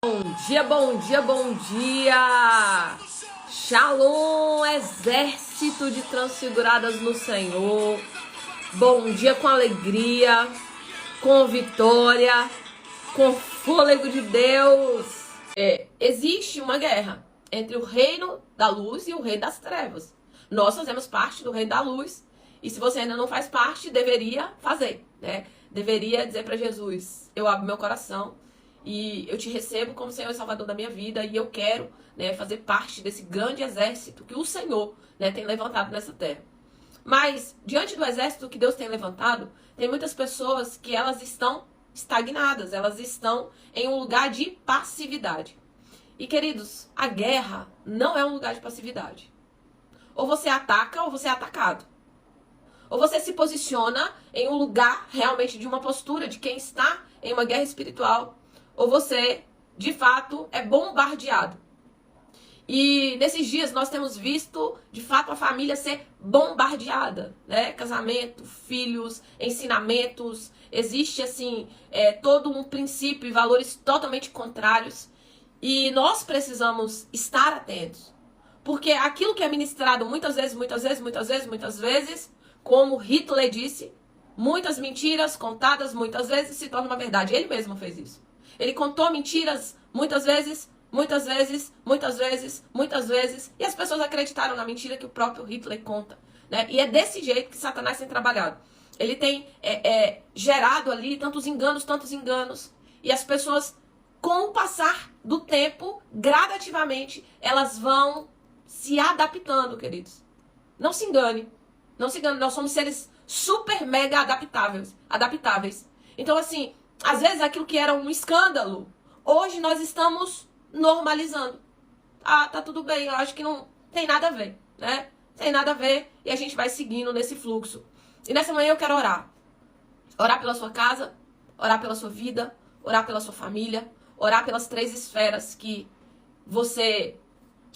Bom dia, bom dia, bom dia! Shalom, exército de transfiguradas no Senhor. Bom dia com alegria, com vitória, com fôlego de Deus. Existe uma guerra entre o reino da luz e o reino das trevas. Nós fazemos parte do reino da luz e se você ainda não faz parte, deveria fazer, né? Deveria dizer para Jesus, eu abro meu coração e eu te recebo como Senhor e Salvador da minha vida e eu quero, né, fazer parte desse grande exército que o Senhor, né, tem levantado nessa terra. Mas, diante do exército que Deus tem levantado, tem muitas pessoas que elas estão estagnadas, elas estão em um lugar de passividade. E, queridos, a guerra não é um lugar de passividade. Ou você ataca ou você é atacado. Ou você se posiciona em um lugar realmente de uma postura de quem está em uma guerra espiritual, ou você, de fato, é bombardeado. E nesses dias nós temos visto, de fato, a família ser bombardeada, né? Casamento, filhos, ensinamentos, existe, assim, todo um princípio e valores totalmente contrários. E nós precisamos estar atentos. Porque aquilo que é ministrado muitas vezes, como Hitler disse, muitas mentiras contadas muitas vezes se tornam uma verdade. Ele mesmo fez isso. Ele contou mentiras muitas vezes, e as pessoas acreditaram na mentira que o próprio Hitler conta, né? E é desse jeito que Satanás tem trabalhado. Ele tem gerado ali tantos enganos, e as pessoas, com o passar do tempo, gradativamente, elas vão se adaptando, queridos. Não se engane, nós somos seres super mega adaptáveis. Então, assim, às vezes aquilo que era um escândalo, hoje nós estamos normalizando. Ah, tá tudo bem, eu acho que não tem nada a ver, né? Tem nada a ver e a gente vai seguindo nesse fluxo. E nessa manhã eu quero orar. Orar pela sua casa, orar pela sua vida, orar pela sua família, orar pelas 3 esferas que você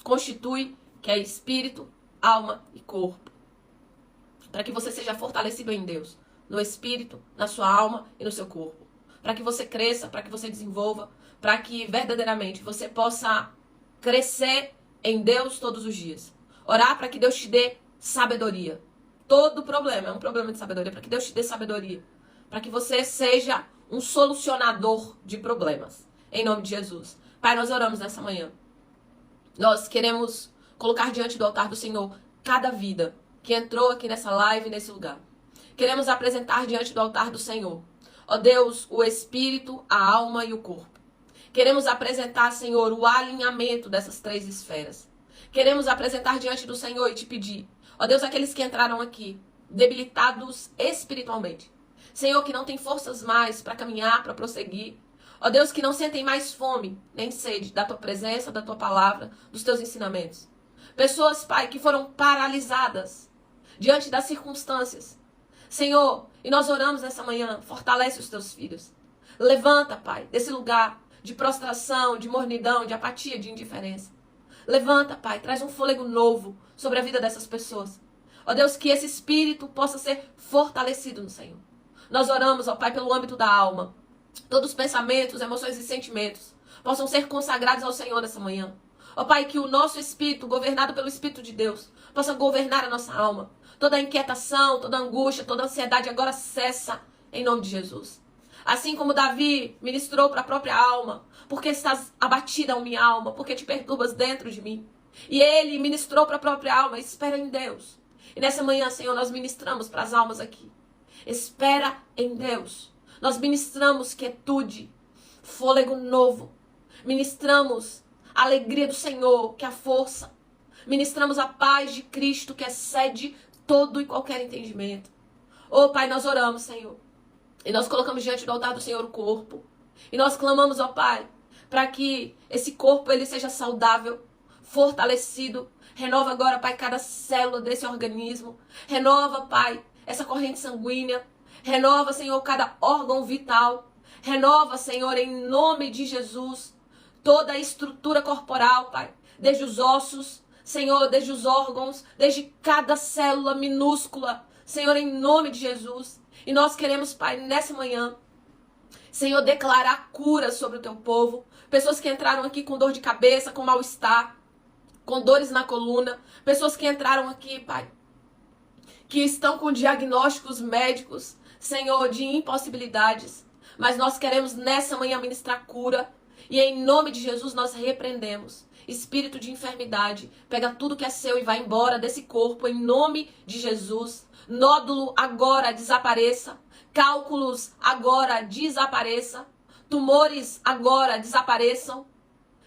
constitui, que é espírito, alma e corpo. Para que você seja fortalecido em Deus, no espírito, na sua alma e no seu corpo. Para que você cresça, para que você desenvolva, para que verdadeiramente você possa crescer em Deus todos os dias. Orar para que Deus te dê sabedoria. Todo problema é um problema de sabedoria, para que Deus te dê sabedoria. Para que você seja um solucionador de problemas. Em nome de Jesus. Pai, nós oramos nessa manhã. Nós queremos colocar diante do altar do Senhor cada vida que entrou aqui nessa live, nesse lugar. Queremos apresentar diante do altar do Senhor, ó Deus, o espírito, a alma e o corpo. Queremos apresentar, Senhor, o alinhamento dessas 3 esferas. Queremos apresentar diante do Senhor e te pedir, ó Deus, aqueles que entraram aqui, debilitados espiritualmente. Senhor, que não tem forças mais para caminhar, para prosseguir. Ó Deus, que não sentem mais fome, nem sede da tua presença, da tua palavra, dos teus ensinamentos. Pessoas, Pai, que foram paralisadas diante das circunstâncias. Senhor, e nós oramos nessa manhã, fortalece os teus filhos. Levanta, Pai, desse lugar de prostração, de mornidão, de apatia, de indiferença. Levanta, Pai, traz um fôlego novo sobre a vida dessas pessoas. Ó Deus, que esse espírito possa ser fortalecido no Senhor. Nós oramos, ó Pai, pelo âmbito da alma. Todos os pensamentos, emoções e sentimentos possam ser consagrados ao Senhor nessa manhã. Ó Pai, que o nosso espírito, governado pelo Espírito de Deus, possa governar a nossa alma. Toda inquietação, toda angústia, toda ansiedade agora cessa em nome de Jesus. Assim como Davi ministrou para a própria alma, porque estás abatida, minha alma, porque te perturbas dentro de mim. E ele ministrou para a própria alma, espera em Deus. E nessa manhã, Senhor, nós ministramos para as almas aqui. Espera em Deus. Nós ministramos quietude, fôlego novo. Ministramos a alegria do Senhor, que é a força. Ministramos a paz de Cristo, que excede todo e qualquer entendimento. Oh, Pai, nós oramos, Senhor. E nós colocamos diante do altar do Senhor o corpo. E nós clamamos, ó Pai, para que esse corpo ele seja saudável, fortalecido. Renova agora, Pai, cada célula desse organismo. Renova, Pai, essa corrente sanguínea. Renova, Senhor, cada órgão vital. Renova, Senhor, em nome de Jesus, toda a estrutura corporal, Pai. Desde os ossos, Senhor, desde os órgãos, desde cada célula minúscula, Senhor, em nome de Jesus. E nós queremos, Pai, nessa manhã, Senhor, declarar cura sobre o teu povo. pessoas que entraram aqui com dor de cabeça, com mal-estar, com dores na coluna, pessoas que entraram aqui, Pai, que estão com diagnósticos médicos, Senhor, de impossibilidades. Mas nós queremos nessa manhã ministrar cura. E em nome de Jesus nós repreendemos espírito de enfermidade. Pega tudo que é seu e vai embora desse corpo em nome de Jesus. Nódulo agora desapareça. Cálculos agora desapareça. Tumores agora desapareçam.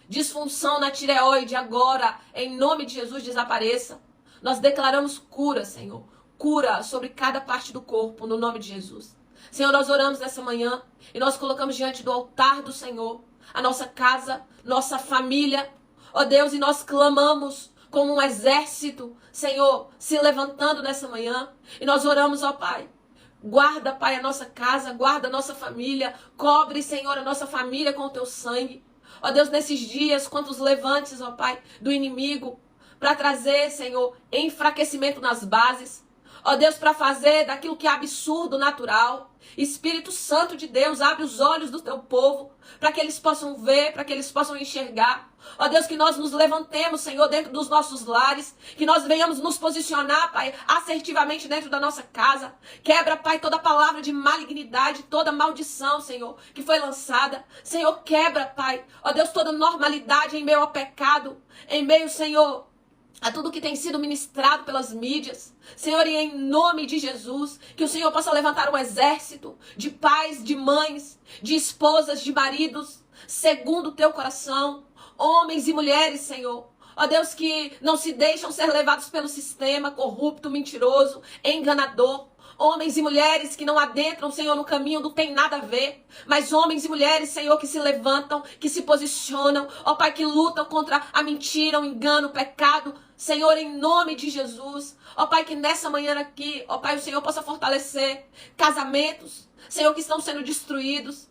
Disfunção na tireoide agora, em nome de Jesus, desapareça. Nós declaramos cura, Senhor. Cura sobre cada parte do corpo, no nome de Jesus. Senhor, nós oramos nessa manhã e nós colocamos diante do altar do Senhor a nossa casa, nossa família. Ó Deus, e nós clamamos como um exército, Senhor, se levantando nessa manhã. E nós oramos, ó Pai. Guarda, Pai, a nossa casa, guarda a nossa família. Cobre, Senhor, a nossa família com o teu sangue. Ó Deus, nesses dias, quantos levantes, ó Pai, do inimigo, para trazer, Senhor, enfraquecimento nas bases. Ó Deus, para fazer daquilo que é absurdo, natural. Espírito Santo de Deus, abre os olhos do teu povo, para que eles possam ver, para que eles possam enxergar. Ó Deus, que nós nos levantemos, Senhor, dentro dos nossos lares, que nós venhamos nos posicionar, Pai, assertivamente dentro da nossa casa. Quebra, Pai, toda palavra de malignidade, toda maldição, Senhor, que foi lançada. Senhor, quebra, Pai, ó Deus, toda normalidade em meio ao pecado, em meio, Senhor, a tudo que tem sido ministrado pelas mídias. Senhor, e em nome de Jesus, que o Senhor possa levantar um exército de pais, de mães, de esposas, de maridos, segundo o teu coração, homens e mulheres, Senhor. Ó Deus, que não se deixam ser levados pelo sistema corrupto, mentiroso, enganador. Homens e mulheres que não adentram, Senhor, no caminho, não tem nada a ver. Mas homens e mulheres, Senhor, que se levantam, que se posicionam. Ó Pai, que lutam contra a mentira, o engano, o pecado. Senhor, em nome de Jesus. Ó Pai, que nessa manhã aqui, ó Pai, o Senhor possa fortalecer casamentos, Senhor, que estão sendo destruídos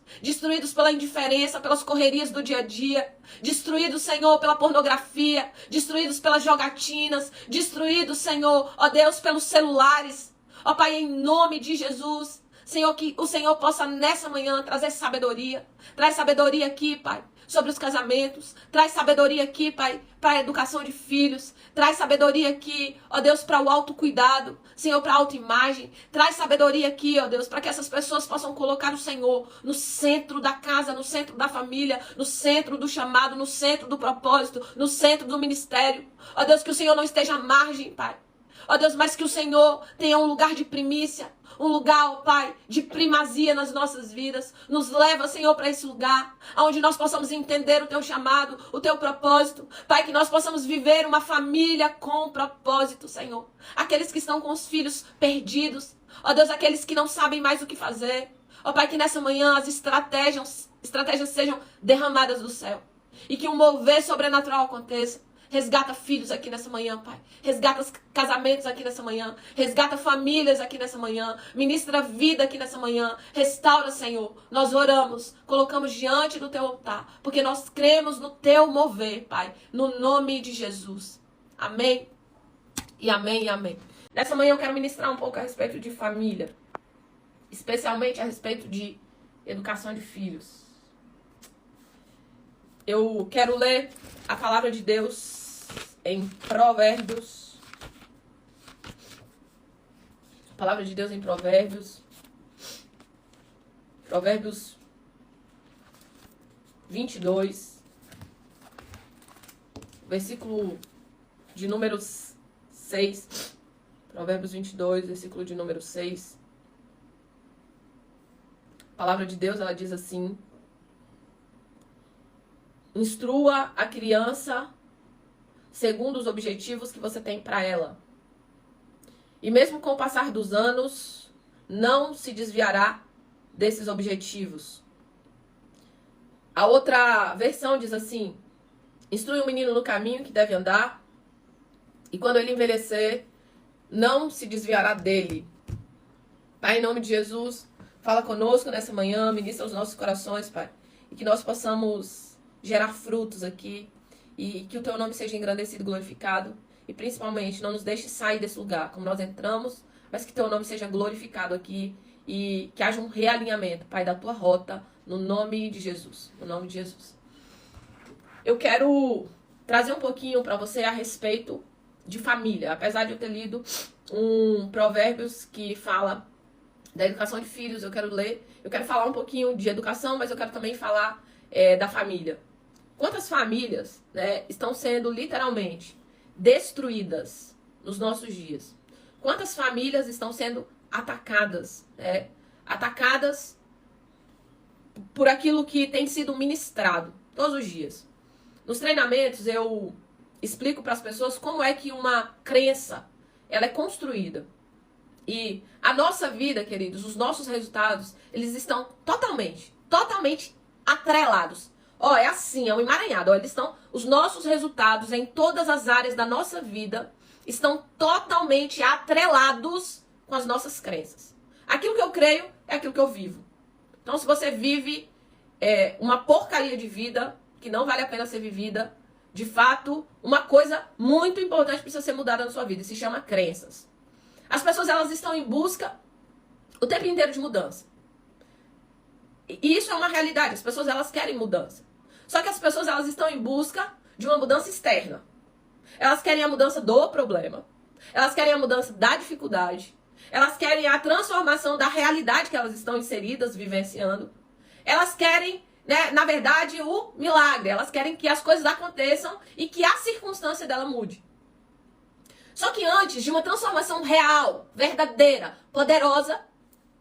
pela indiferença, pelas correrias do dia a dia, destruídos, Senhor, pela pornografia, destruídos pelas jogatinas, destruídos, Senhor, ó Deus, pelos celulares. Ó Pai, em nome de Jesus, Senhor, que o Senhor possa nessa manhã trazer sabedoria. Traz sabedoria aqui, Pai, sobre os casamentos. Traz sabedoria aqui, Pai, para a educação de filhos. Traz sabedoria aqui, ó Deus, para o autocuidado. Senhor, para a autoimagem. Traz sabedoria aqui, ó Deus, para que essas pessoas possam colocar o Senhor no centro da casa, no centro da família, no centro do chamado, no centro do propósito, no centro do ministério. Ó Deus, que o Senhor não esteja à margem, Pai. Ó Deus, mas que o Senhor tenha um lugar de primícia, um lugar, ó Pai, de primazia nas nossas vidas. Nos leva, Senhor, para esse lugar, onde nós possamos entender o teu chamado, o teu propósito. Pai, que nós possamos viver uma família com propósito, Senhor. Aqueles que estão com os filhos perdidos. Ó Deus, aqueles que não sabem mais o que fazer. Ó Pai, que nessa manhã as estratégias sejam derramadas do céu. E que um mover sobrenatural aconteça. Resgata filhos aqui nessa manhã, Pai. Resgata casamentos aqui nessa manhã. Resgata famílias aqui nessa manhã. Ministra vida aqui nessa manhã. Restaura, Senhor. Nós oramos, colocamos diante do teu altar, porque nós cremos no teu mover, Pai. No nome de Jesus. Amém. E amém e amém. Nessa manhã eu quero ministrar um pouco a respeito de família. Especialmente a respeito de educação de filhos. Eu quero ler a palavra de Deus em Provérbios. A palavra de Deus em Provérbios. Provérbios 22. Versículo de número 6. Provérbios 22, versículo de número 6. A palavra de Deus, ela diz assim: instrua a criança segundo os objetivos que você tem para ela. E mesmo com o passar dos anos, não se desviará desses objetivos. A outra versão diz assim: instrui o menino no caminho que deve andar, e quando ele envelhecer, não se desviará dele. Pai, em nome de Jesus, fala conosco nessa manhã, ministra os nossos corações, Pai, e que nós possamos gerar frutos aqui, e que o teu nome seja engrandecido e glorificado, e principalmente não nos deixe sair desse lugar como nós entramos, mas que teu nome seja glorificado aqui, e que haja um realinhamento, Pai, da tua rota, no nome de Jesus, no nome de Jesus. eu quero trazer um pouquinho para você a respeito de família. Apesar de eu ter lido um Provérbios que fala da educação de filhos, eu quero falar um pouquinho de educação, mas eu quero também falar da família. Quantas famílias, né, estão sendo literalmente destruídas nos nossos dias? Quantas famílias estão sendo atacadas, né? Atacadas por aquilo que tem sido ministrado todos os dias. Nos treinamentos eu explico para as pessoas como é que uma crença ela é construída. E a nossa vida, queridos, os nossos resultados, eles estão totalmente atrelados. Ó, é assim, é um emaranhado. Ó, os nossos resultados em todas as áreas da nossa vida estão totalmente atrelados com as nossas crenças. Aquilo que eu creio é aquilo que eu vivo. Então, se você vive uma porcaria de vida, que não vale a pena ser vivida, de fato, uma coisa muito importante precisa ser mudada na sua vida, e se chama crenças. As pessoas, elas estão em busca o tempo inteiro de mudança. E isso é uma realidade, as pessoas, elas querem mudança. Só que as pessoas, elas estão em busca de uma mudança externa. Elas querem a mudança do problema. Elas querem a mudança da dificuldade. Elas querem a transformação da realidade que elas estão inseridas, vivenciando. Elas querem, né, na verdade, o milagre. Elas querem que as coisas aconteçam e que a circunstância dela mude. Só que antes de uma transformação real, verdadeira, poderosa,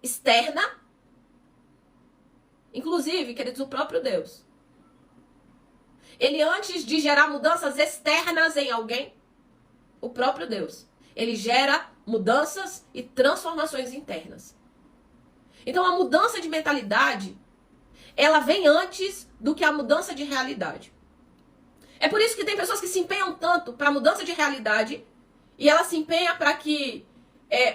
externa, inclusive, queridos, o próprio Deus, ele, antes de gerar mudanças externas em alguém, o próprio Deus, ele gera mudanças e transformações internas. Então, a mudança de mentalidade, ela vem antes do que a mudança de realidade. É por isso que tem pessoas que se empenham tanto para a mudança de realidade, e ela se empenha para que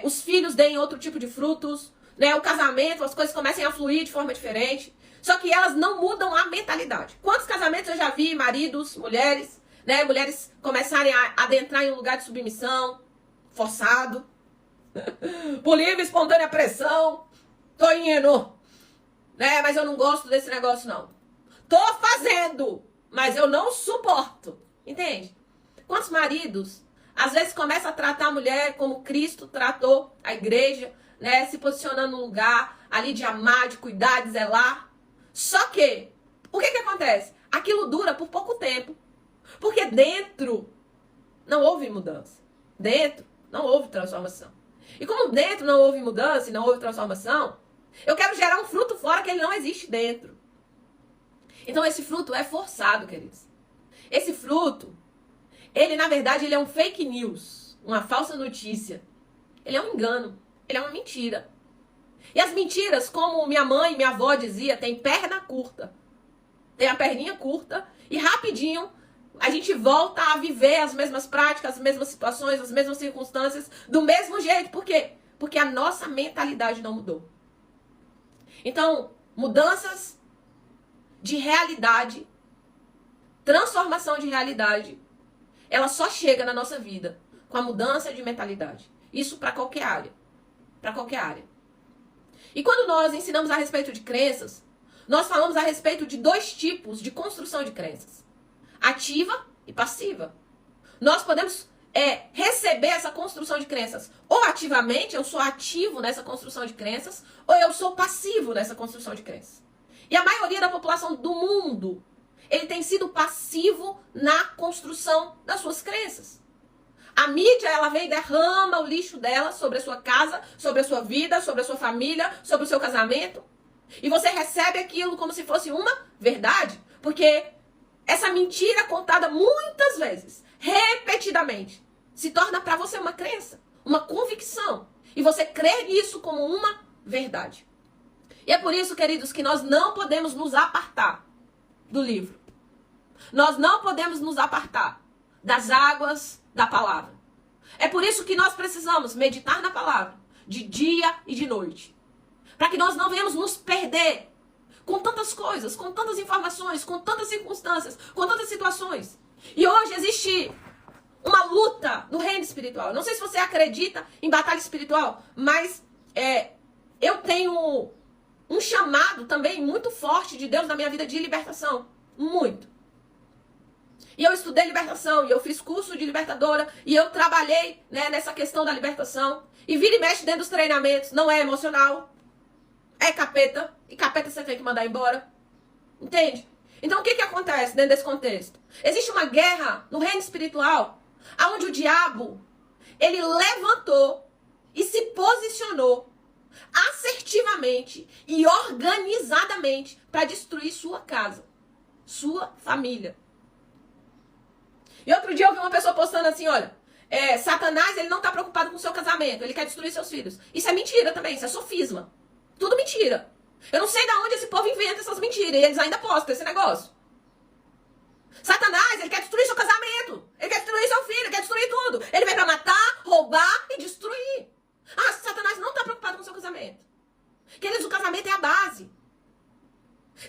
os filhos deem outro tipo de frutos, né, o casamento, as coisas comecem a fluir de forma diferente. Só que elas não mudam a mentalidade. Quantos casamentos eu já vi, maridos, mulheres, né, mulheres começarem a adentrar em um lugar de submissão, forçado, por livre e espontânea pressão. Tô indo, né, mas eu não gosto desse negócio não. Tô fazendo, mas eu não suporto. Entende? Quantos maridos às vezes começam a tratar a mulher como Cristo tratou a igreja, né, se posicionando no lugar ali de amar, de cuidar, de zelar. Só que, o que acontece? Aquilo dura por pouco tempo. Porque dentro não houve mudança. Dentro não houve transformação. E como dentro não houve mudança e não houve transformação, eu quero gerar um fruto fora que ele não existe dentro. Então esse fruto é forçado, queridos. Esse fruto, ele na verdade ele é um fake news, uma falsa notícia. Ele é um engano, ele é uma mentira. E as mentiras, como minha mãe e minha avó dizia, tem perna curta. Tem a perninha curta e rapidinho a gente volta a viver as mesmas práticas, as mesmas situações, as mesmas circunstâncias do mesmo jeito. Por quê? Porque a nossa mentalidade não mudou. Então, mudanças de realidade, transformação de realidade, ela só chega na nossa vida com a mudança de mentalidade. Isso para qualquer área. Para qualquer área. E quando nós ensinamos a respeito de crenças, nós falamos a respeito de dois tipos de construção de crenças. Ativa e passiva. Nós podemos receber essa construção de crenças ou ativamente, eu sou ativo nessa construção de crenças, ou eu sou passivo nessa construção de crenças. E a maioria da população do mundo, ele tem sido passivo na construção das suas crenças. A mídia, ela vem e derrama o lixo dela sobre a sua casa, sobre a sua vida, sobre a sua família, sobre o seu casamento. E você recebe aquilo como se fosse uma verdade. Porque essa mentira contada muitas vezes, repetidamente, se torna para você uma crença, uma convicção. E você crê nisso como uma verdade. E é por isso, queridos, que nós não podemos nos apartar do livro. Nós não podemos nos apartar das águas da palavra. É por isso que nós precisamos meditar na palavra de dia e de noite. Para que nós não venhamos nos perder com tantas coisas, com tantas informações, com tantas circunstâncias, com tantas situações. E hoje existe uma luta no reino espiritual. Não sei se você acredita em batalha espiritual, mas eu tenho um chamado também muito forte de Deus na minha vida de libertação. Muito. E eu estudei libertação, e eu fiz curso de libertadora, e eu trabalhei, né, nessa questão da libertação. E vira e mexe dentro dos treinamentos. Não é emocional, é capeta. E capeta você tem que mandar embora. Entende? Então o que acontece dentro desse contexto? Existe uma guerra no reino espiritual, onde o diabo, ele levantou e se posicionou assertivamente e organizadamente para destruir sua casa, sua família. E outro dia eu vi uma pessoa postando assim, olha, Satanás, ele não está preocupado com o seu casamento, ele quer destruir seus filhos. Isso é mentira também, isso é sofisma. Tudo mentira. Eu não sei de onde esse povo inventa essas mentiras, e eles ainda postam esse negócio. Satanás, ele quer destruir seu casamento, ele quer destruir seu filho, ele quer destruir tudo. Ele vem para matar, roubar e destruir. Ah, Satanás não está preocupado com o seu casamento. Queridos, o casamento é a base.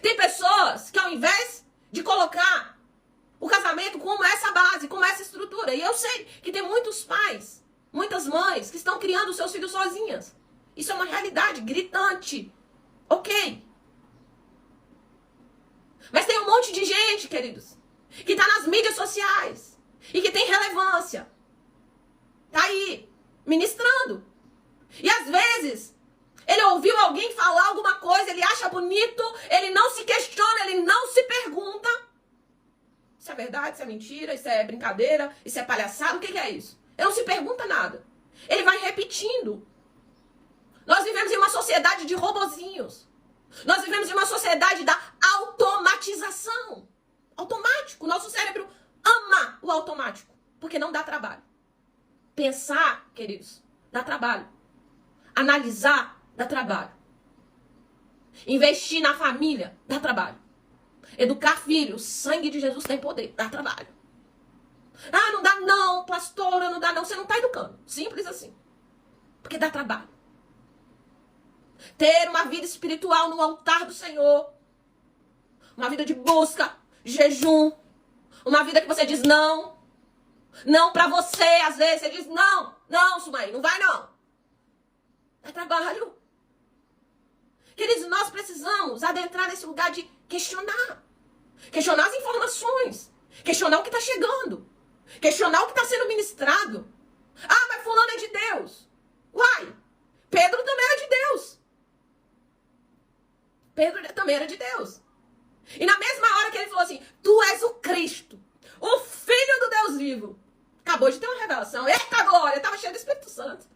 Tem pessoas que ao invés de colocar o casamento como essa base, como essa estrutura, e eu sei que tem muitos pais, muitas mães que estão criando os seus filhos sozinhas. Isso é uma realidade gritante. Ok. Mas tem um monte de gente, queridos, que está nas mídias sociais e que tem relevância. Tá aí, ministrando. E às vezes, ele ouviu alguém falar alguma coisa, ele acha bonito, ele não se questiona, ele não se pergunta. Isso é verdade, isso é mentira, isso é brincadeira, isso é palhaçada, o que é isso? Ele não se pergunta nada. Ele vai repetindo. Nós vivemos em uma sociedade de robozinhos. Nós vivemos em uma sociedade da automatização. Automático. Nosso cérebro ama o automático, porque não dá trabalho. Pensar, queridos, dá trabalho. Analisar, dá trabalho. Investir na família, dá trabalho. Educar filhos, sangue de Jesus tem poder, dá trabalho. Ah, não dá não, pastora, não dá não. Você não está educando. Simples assim. Porque dá trabalho. Ter uma vida espiritual no altar do Senhor. Uma vida de busca, jejum. Uma vida que você diz não. Não pra você, às vezes. Você diz não. Não, Sumaí, não vai não. É trabalho. Queridos, nós precisamos adentrar nesse lugar de questionar. Questionar as informações. Questionar o que está chegando. Questionar o que está sendo ministrado. Ah, mas fulano é de Deus. Uai, Pedro também era de Deus. Pedro também era de Deus. E na mesma hora que ele falou assim, tu és o Cristo, o Filho do Deus vivo. Acabou de ter uma revelação. Eita glória, estava cheio do Espírito Santo.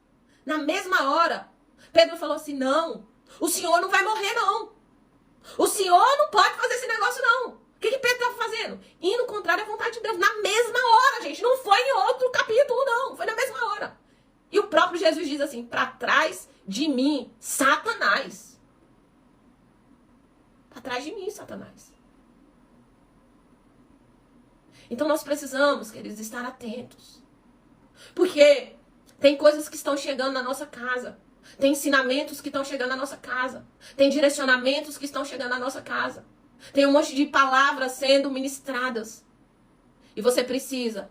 Na mesma hora, Pedro falou assim, não, o senhor não vai morrer não. O senhor não pode fazer esse negócio não. O que Pedro estava fazendo? Indo contrário à vontade de Deus. Na mesma hora, gente. Não foi em outro capítulo, não. Foi na mesma hora. E o próprio Jesus diz assim, para trás de mim, Satanás. Para trás de mim, Satanás. Então nós precisamos, queridos, estar atentos. Porque tem coisas que estão chegando na nossa casa. Tem ensinamentos que estão chegando na nossa casa. Tem direcionamentos que estão chegando na nossa casa. Tem um monte de palavras sendo ministradas. E você precisa,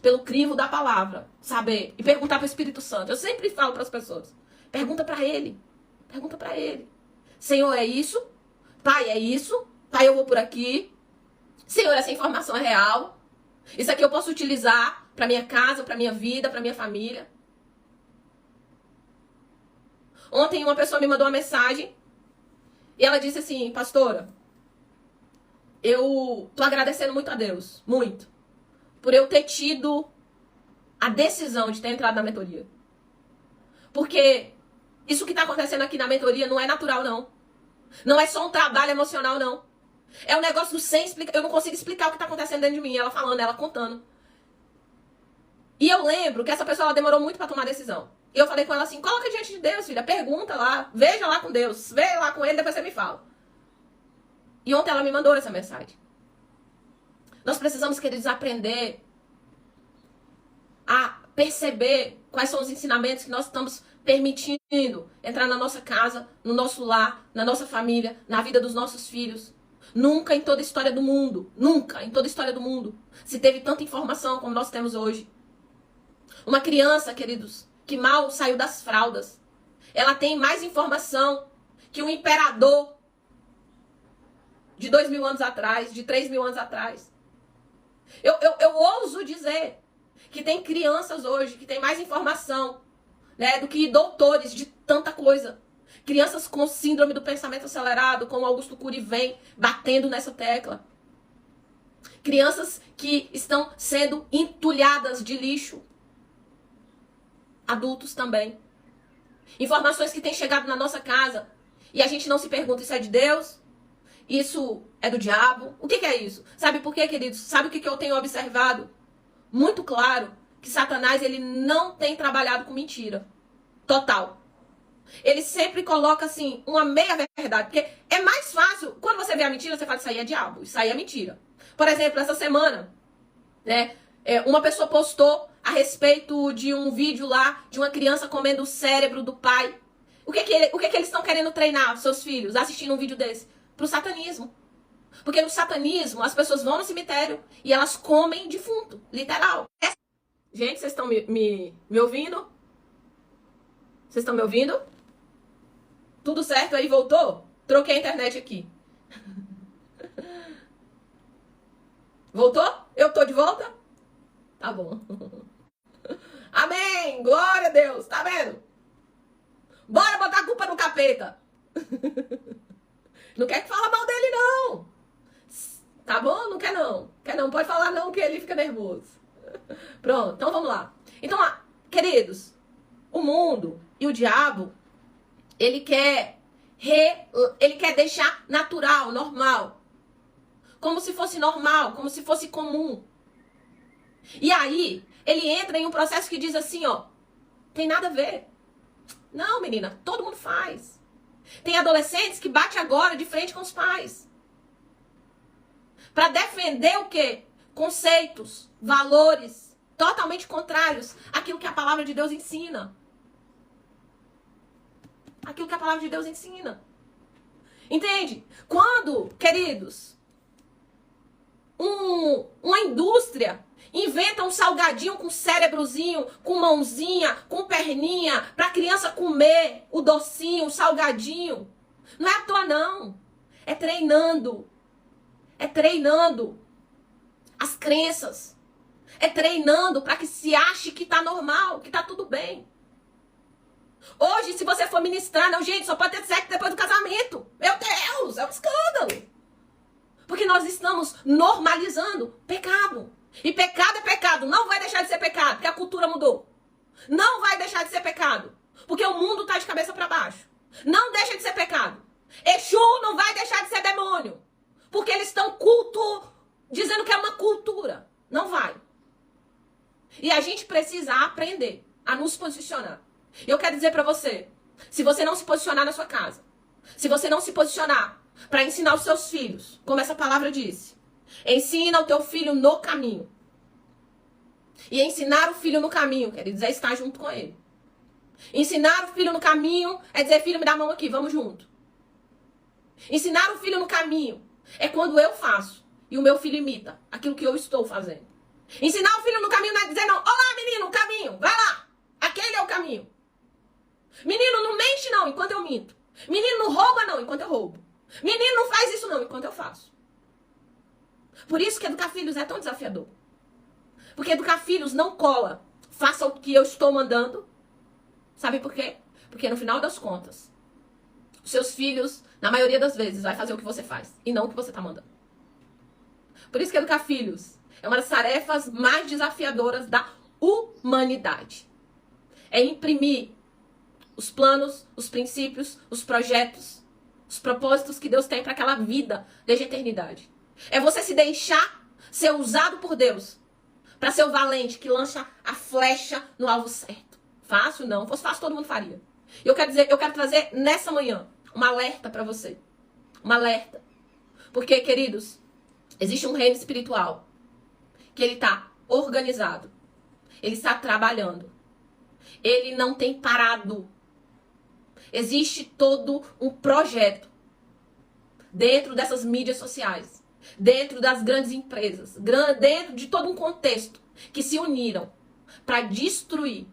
pelo crivo da palavra, saber e perguntar para o Espírito Santo. Eu sempre falo para as pessoas. Pergunta para ele. Pergunta para ele. Senhor, é isso? Pai, é isso? Pai, eu vou por aqui. Senhor, essa informação é real. Isso aqui eu posso utilizar para minha casa, para minha vida, para minha família. Ontem uma pessoa me mandou uma mensagem e ela disse assim, pastora, eu tô agradecendo muito a Deus, muito, por eu ter tido a decisão de ter entrado na mentoria. Porque isso que está acontecendo aqui na mentoria não é natural, não. Não é só um trabalho emocional, não. É um negócio sem explicar. Eu não consigo explicar o que está acontecendo dentro de mim. Ela falando, ela contando. E eu lembro que essa pessoa ela demorou muito para tomar a decisão. E eu falei com ela assim, coloca diante de Deus, filha. Pergunta lá. Veja lá com Deus. Veja lá com ele, depois você me fala. E ontem ela me mandou essa mensagem. Nós precisamos, queridos, aprender a perceber quais são os ensinamentos que nós estamos permitindo entrar na nossa casa, no nosso lar, na nossa família, na vida dos nossos filhos. Nunca em toda a história do mundo, nunca em toda a história do mundo, se teve tanta informação como nós temos hoje. Uma criança, queridos, que mal saiu das fraldas, ela tem mais informação que um imperador de 2.000 anos atrás, de 3.000 anos atrás. Eu ouso dizer que tem crianças hoje que tem mais informação, né, do que doutores de tanta coisa. Crianças com síndrome do pensamento acelerado, como Augusto Cury vem batendo nessa tecla. Crianças que estão sendo entulhadas de lixo. Adultos também. Informações que têm chegado na nossa casa e a gente não se pergunta, isso é de Deus? Isso é do diabo? O que é isso? Sabe por quê, queridos? Sabe o que eu tenho observado? Muito claro que Satanás, ele não tem trabalhado com mentira. Total. Ele sempre coloca, assim, uma meia verdade. Porque é mais fácil, quando você vê a mentira, você fala, isso aí é diabo, isso aí é mentira. Por exemplo, essa semana, né, uma pessoa postou a respeito de um vídeo lá de uma criança comendo o cérebro do pai. O que eles estão querendo treinar, seus filhos, assistindo um vídeo desse? Pro satanismo. Porque no satanismo, as pessoas vão no cemitério e elas comem defunto, literal. Gente, vocês estão me ouvindo? Vocês estão me ouvindo? Tudo certo aí? Voltou? Troquei a internet aqui. Voltou? Eu tô de volta? Tá bom. Amém! Glória a Deus! Tá vendo? Bora botar a culpa no capeta! Não quer que fala mal dele, não! Tá bom? Não quer não. Quer não, pode falar não, que ele fica nervoso. Pronto, então vamos lá. Então, queridos, o mundo e o diabo, ele quer deixar natural, normal. Como se fosse normal, como se fosse comum. E aí, ele entra em um processo que diz assim, ó, tem nada a ver. Não, menina, todo mundo faz. Tem adolescentes que batem agora de frente com os pais. Para defender o quê? Conceitos, valores totalmente contrários àquilo que a palavra de Deus ensina. Aquilo que a palavra de Deus ensina. Entende? Quando, queridos, uma indústria inventa um salgadinho com cérebrozinho, com mãozinha, com perninha, pra criança comer o docinho, o salgadinho. Não é à toa, não. É treinando. É treinando as crenças. É treinando para que se ache que tá normal, que tá tudo bem. Hoje, se você for ministrar, não, gente, só pode ter sexo depois do casamento. Meu Deus, é um escândalo. Porque nós estamos normalizando pecado. E pecado é pecado. Não vai deixar de ser pecado, porque a cultura mudou. Não vai deixar de ser pecado, porque o mundo tá de cabeça para baixo. Não deixa de ser pecado. Exu não vai deixar de ser demônio, porque eles estão dizendo que é uma cultura. Não vai. E a gente precisa aprender a nos posicionar. Eu quero dizer para você, se você não se posicionar na sua casa, se você não se posicionar para ensinar os seus filhos, como essa palavra disse, ensina o teu filho no caminho. E ensinar o filho no caminho, quer dizer, estar junto com ele. Ensinar o filho no caminho é dizer, filho, me dá a mão aqui, vamos junto. Ensinar o filho no caminho é quando eu faço e o meu filho imita aquilo que eu estou fazendo. Ensinar o filho no caminho não é dizer, não, olá, menino, o caminho, vai lá, aquele é o caminho. Menino, não mente não, enquanto eu minto. Menino, não rouba não, enquanto eu roubo. Menino, não faz isso não, enquanto eu faço. Por isso que educar filhos é tão desafiador. Porque educar filhos não cola. Faça o que eu estou mandando. Sabe por quê? Porque no final das contas, os seus filhos, na maioria das vezes, vai fazer o que você faz e não o que você está mandando. Por isso que educar filhos é uma das tarefas mais desafiadoras da humanidade. É imprimir os planos, os princípios, os projetos, os propósitos que Deus tem para aquela vida desde a eternidade. É você se deixar ser usado por Deus para ser o valente que lança a flecha no alvo certo. Fácil não, fosse fácil todo mundo faria. Eu quero trazer nessa manhã um alerta para você. Um alerta. Porque, queridos, existe um reino espiritual que ele está organizado. Ele está trabalhando. Ele não tem parado. Existe todo um projeto dentro dessas mídias sociais, dentro das grandes empresas, dentro de todo um contexto que se uniram para destruir.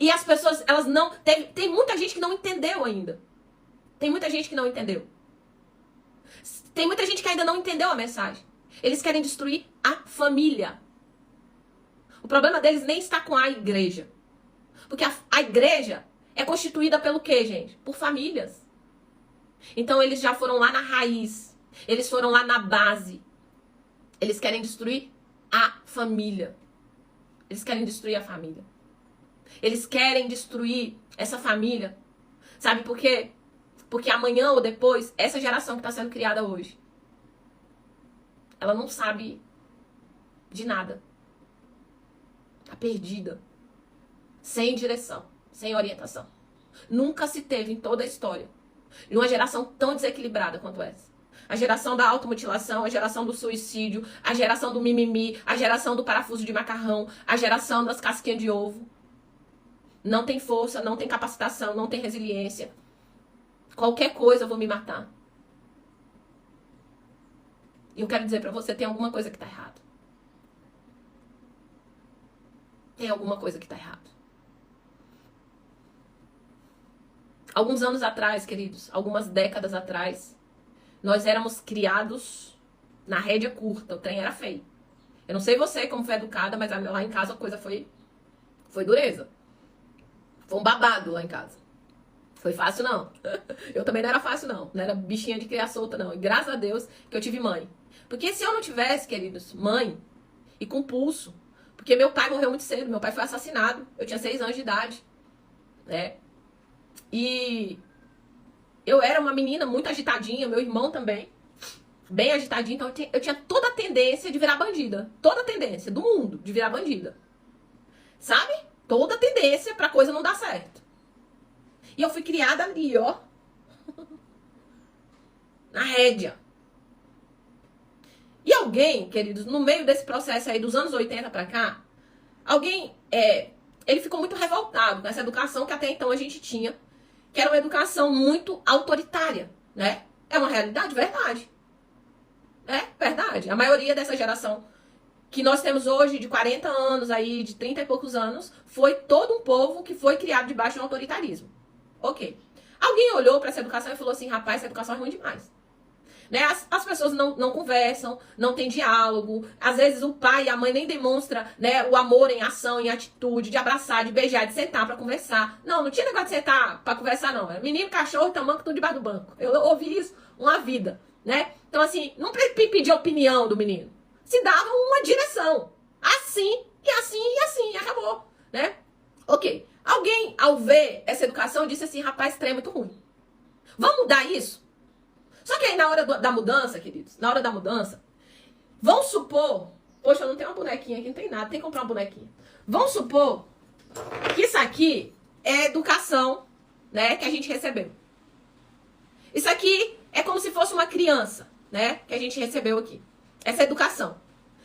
E as pessoas, elas não... Tem muita gente que não entendeu ainda. Tem muita gente que não entendeu. Tem muita gente que ainda não entendeu a mensagem. Eles querem destruir a família. O problema deles nem está com a igreja. Porque a igreja é constituída pelo quê, gente? Por famílias. Então eles já foram lá na raiz. Eles foram lá na base. Eles querem destruir a família. Eles querem destruir a família. Eles querem destruir essa família. Sabe por quê? Porque amanhã ou depois, essa geração que está sendo criada hoje, ela não sabe de nada. Está perdida. Sem direção. Sem orientação. Nunca se teve em toda a história uma geração tão desequilibrada quanto essa. A geração da automutilação, a geração do suicídio, a geração do mimimi, a geração do parafuso de macarrão, a geração das casquinhas de ovo. Não tem força, não tem capacitação, não tem resiliência. Qualquer coisa eu vou me matar. E eu quero dizer pra você, tem alguma coisa que tá errado. Tem alguma coisa que tá errado. Alguns anos atrás, queridos, algumas décadas atrás, nós éramos criados na rédea curta. O trem era feio. Eu não sei você como foi educada, mas lá em casa a coisa foi dureza. Foi um babado lá em casa. Foi fácil, não. Eu também não era fácil, não. Não era bichinha de criar solta, não. E graças a Deus que eu tive mãe. Porque se eu não tivesse, queridos, mãe e com pulso, porque meu pai morreu muito cedo, meu pai foi assassinado. Eu tinha 6 anos de idade, né? E eu era uma menina muito agitadinha, meu irmão também, bem agitadinho, então eu tinha toda a tendência de virar bandida. Toda a tendência do mundo de virar bandida. Sabe? Toda a tendência pra coisa não dar certo. E eu fui criada ali, ó. Na rédea. E alguém, queridos, no meio desse processo aí dos anos 80 pra cá, alguém, ele ficou muito revoltado com essa educação que até então a gente tinha, que era uma educação muito autoritária, né? É uma realidade, verdade. É verdade. A maioria dessa geração que nós temos hoje, de 40 anos aí, de 30 e poucos anos, foi todo um povo que foi criado debaixo de um autoritarismo. Ok. Alguém olhou para essa educação e falou assim, rapaz, essa educação é ruim demais. Né? As pessoas não conversam, não tem diálogo. Às vezes o pai e a mãe nem demonstram, né, o amor em ação, em atitude, de abraçar, de beijar, de sentar para conversar. Não tinha negócio de sentar para conversar, não. Era menino, cachorro, tamanco, tudo debaixo do banco. Eu ouvi isso uma vida, né? Então, assim, não pedir a opinião do menino. Se dava uma direção. Assim, e assim, e assim, e acabou, né? Ok. Alguém, ao ver essa educação, disse assim, rapaz, trem é muito ruim. Vamos mudar isso? Só que aí na hora da mudança, queridos, na hora da mudança, vamos supor, poxa, eu não tenho uma bonequinha aqui, não tem nada, tem que comprar uma bonequinha. Vamos supor que isso aqui é educação, né, que a gente recebeu. Isso aqui é como se fosse uma criança, né, que a gente recebeu aqui. Essa educação.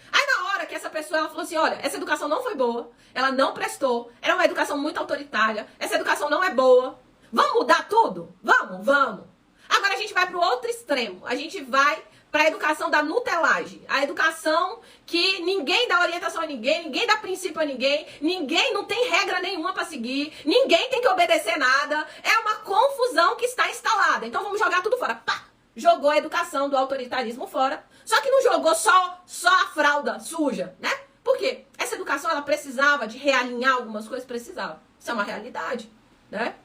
Aí na hora que essa pessoa, ela falou assim, olha, essa educação não foi boa, ela não prestou, era uma educação muito autoritária, essa educação não é boa. Vamos mudar tudo? Vamos. Agora a gente vai para o outro extremo. A gente vai para a educação da nutelagem. A educação que ninguém dá orientação a ninguém, ninguém dá princípio a ninguém, ninguém não tem regra nenhuma para seguir, ninguém tem que obedecer nada. É uma confusão que está instalada. Então vamos jogar tudo fora. Pá! Jogou a educação do autoritarismo fora. Só que não jogou só a fralda suja, né? Por quê? Essa educação, ela precisava de realinhar algumas coisas, precisava. Isso é uma realidade, né?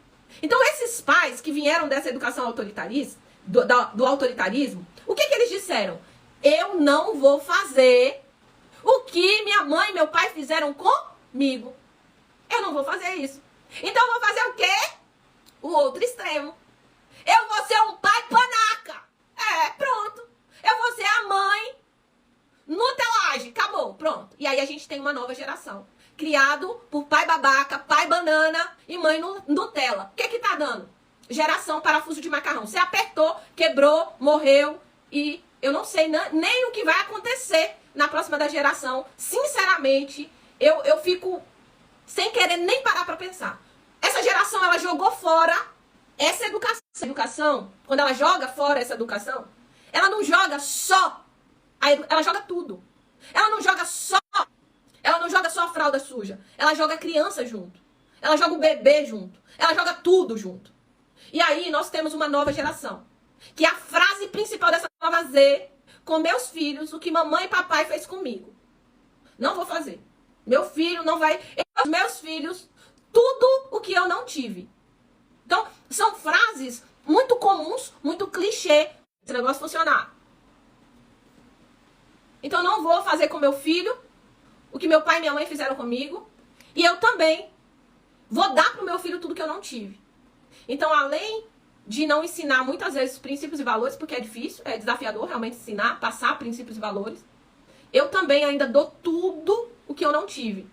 Então, esses pais que vieram dessa educação autoritarista, do autoritarismo, o que eles disseram? Eu não vou fazer o que minha mãe e meu pai fizeram comigo. Eu não vou fazer isso. Então, eu vou fazer o quê? O outro extremo. Eu vou ser um pai panaca. Pronto. Eu vou ser a mãe nutelagem. Acabou, pronto. E aí a gente tem uma nova geração. Criado por pai babaca, pai banana e mãe Nutella. O que tá dando? Geração parafuso de macarrão. Você apertou, quebrou, morreu e eu não sei nem o que vai acontecer na próxima da geração. Sinceramente, eu fico sem querer nem parar pra pensar. Essa geração, ela jogou fora essa educação. Essa educação, quando ela joga fora essa educação, ela não joga só, ela joga tudo. Ela não joga só a fralda suja. Ela joga a criança junto. Ela joga o bebê junto. Ela joga tudo junto. E aí nós temos uma nova geração. Que a frase principal dessa nova Z com meus filhos o que mamãe e papai fez comigo. Não vou fazer. Meu filho não vai... Meus filhos, tudo o que eu não tive. Então, são frases muito comuns, muito clichê. Esse negócio funcionar. Então, não vou fazer com meu filho o que meu pai e minha mãe fizeram comigo. E eu também vou dar pro meu filho tudo que eu não tive. Então, além de não ensinar muitas vezes princípios e valores, porque é difícil, é desafiador realmente ensinar, passar princípios e valores, eu também ainda dou tudo o que eu não tive.